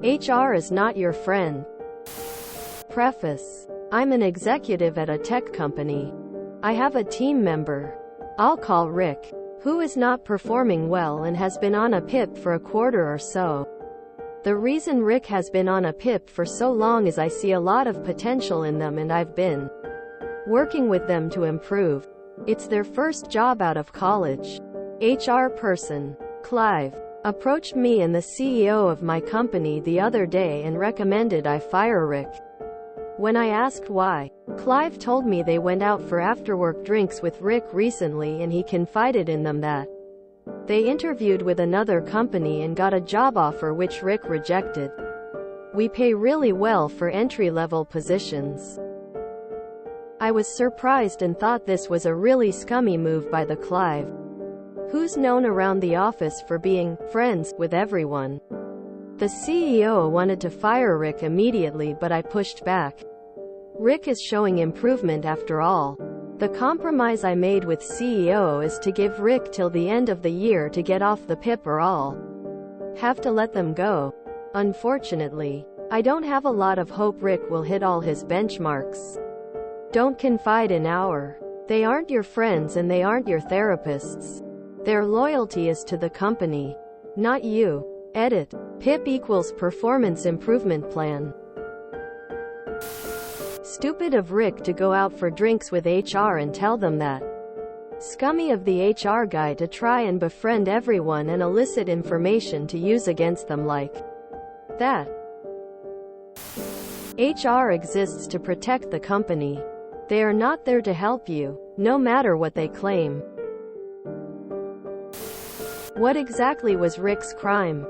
HR is not your friend. Preface. I'm an executive at a tech company. I have a team member, I'll call Rick, who is not performing well and has been on a PIP for a quarter or so. The reason Rick has been on a PIP for so long is I see a lot of potential in them and I've been working with them to improve. It's their first job out of college. HR person, Clive, approached me and the CEO of my company the other day and recommended I fire Rick. When I asked why, Clive told me they went out for after-work drinks with Rick recently and he confided in them that they interviewed with another company and got a job offer which Rick rejected. We pay really well for entry-level positions. I was surprised and thought this was a really scummy move by the Clive, who's known around the office for being friends with everyone. The CEO wanted to fire Rick immediately, but I pushed back. Rick is showing improvement after all. The compromise I made with CEO is to give Rick till the end of the year to get off the PIP or I'll have to let them go. Unfortunately, I don't have a lot of hope Rick will hit all his benchmarks. Don't confide in they aren't your friends and they aren't your therapists. Their loyalty is to the company, not you. Edit. PIP equals performance improvement plan. Stupid of Rick to go out for drinks with HR and tell them that. Scummy of the HR guy to try and befriend everyone and elicit information to use against them like that. HR exists to protect the company. They are not there to help you, no matter what they claim. What exactly was Rick's crime?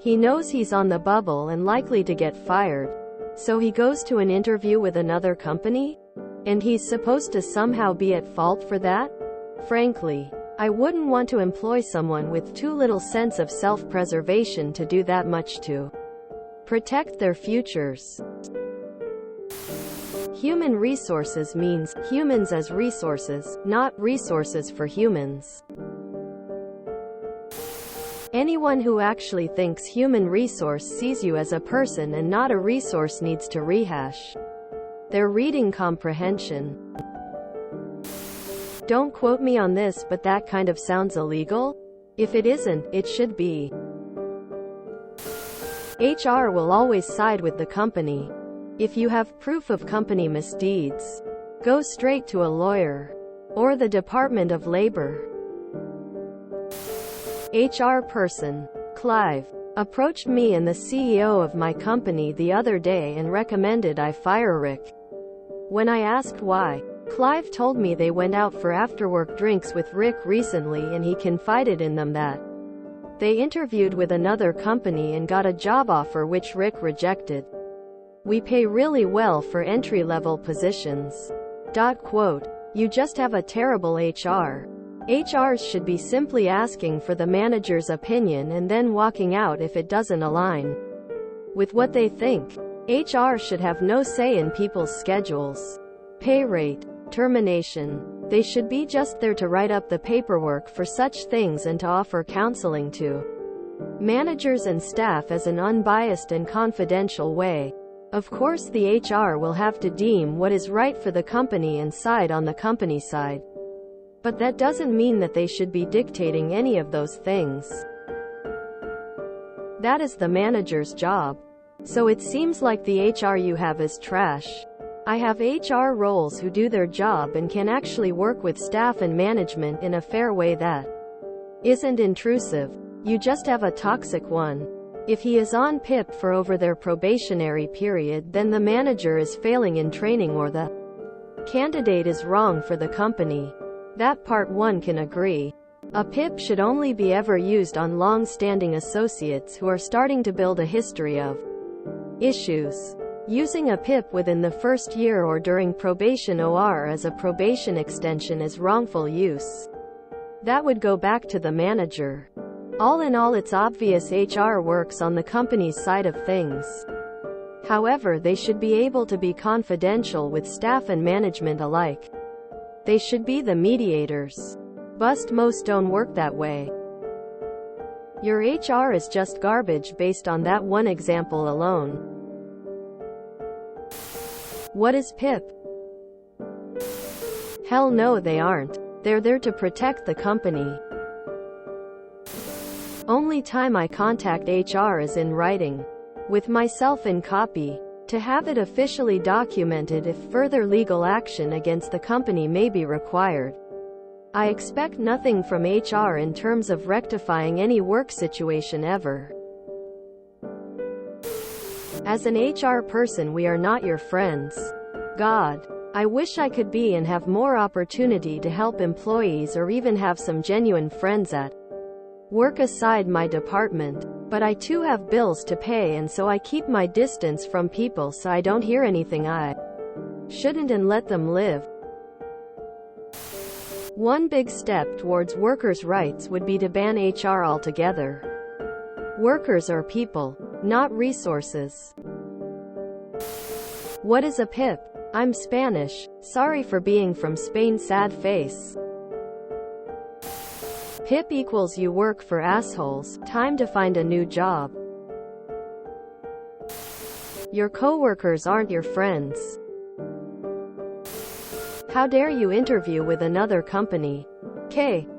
He knows he's on the bubble and likely to get fired, so he goes to an interview with another company? And he's supposed to somehow be at fault for that? Frankly, I wouldn't want to employ someone with too little sense of self-preservation to do that much to protect their futures. Human resources means humans as resources, not resources for humans. Anyone who actually thinks human resource sees you as a person and not a resource needs to rehash their reading comprehension. Don't quote me on this, but that kind of sounds illegal? If it isn't, it should be. HR will always side with the company. If you have proof of company misdeeds, go straight to a lawyer or the Department of Labor. HR person, Clive, approached me and the CEO of my company the other day and recommended I fire Rick. When I asked why, Clive told me they went out for after-work drinks with Rick recently and he confided in them that they interviewed with another company and got a job offer which Rick rejected. We pay really well for entry-level positions. Quote, you just have a terrible HR. HRs should be simply asking for the manager's opinion and then walking out if it doesn't align with what they think. HR should have no say in people's schedules, pay rate, termination. They should be just there to write up the paperwork for such things and to offer counseling to managers and staff as an unbiased and confidential way. Of course, the HR will have to deem what is right for the company and side on the company side. But that doesn't mean that they should be dictating any of those things. That is the manager's job. So it seems like the HR you have is trash. I have HR roles who do their job and can actually work with staff and management in a fair way that isn't intrusive. You just have a toxic one. If he is on PIP for over their probationary period, then the manager is failing in training or the candidate is wrong for the company. That part one can agree. A PIP should only be ever used on long-standing associates who are starting to build a history of issues. Using a PIP within the first year or during probation or as a probation extension is wrongful use. That would go back to the manager. All in all, it's obvious HR works on the company's side of things. However, they should be able to be confidential with staff and management alike. They should be the mediators. Most don't work that way. Your HR is just garbage based on that one example alone. What is PIP? Hell no, they aren't. They're there to protect the company. Only time I contact HR is in writing, with myself in copy, to have it officially documented if further legal action against the company may be required. I expect nothing from HR in terms of rectifying any work situation ever. As an HR person, we are not your friends. God, I wish I could be and have more opportunity to help employees or even have some genuine friends at work aside my department. But I too have bills to pay, and so I keep my distance from people so I don't hear anything I shouldn't and let them live. One big step towards workers' rights would be to ban HR altogether. Workers are people, not resources. What is a PIP? I'm Spanish. Sorry for being from Spain, sad face. PIP equals you work for assholes. Time to find a new job. Your coworkers aren't your friends. How dare you interview with another company?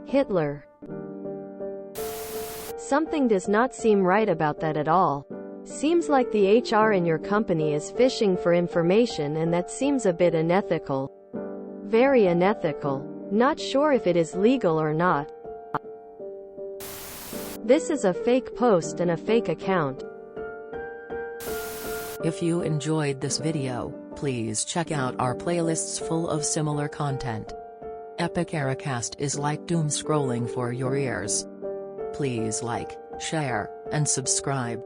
Hitler. Something does not seem right about that at all. Seems like the HR in your company is fishing for information, and that seems a bit unethical. Very unethical. Not sure if it is legal or not. This is a fake post and a fake account. If you enjoyed this video, please check out our playlists full of similar content. Epic Ericast is like doom scrolling for your ears. Please like, share, and subscribe.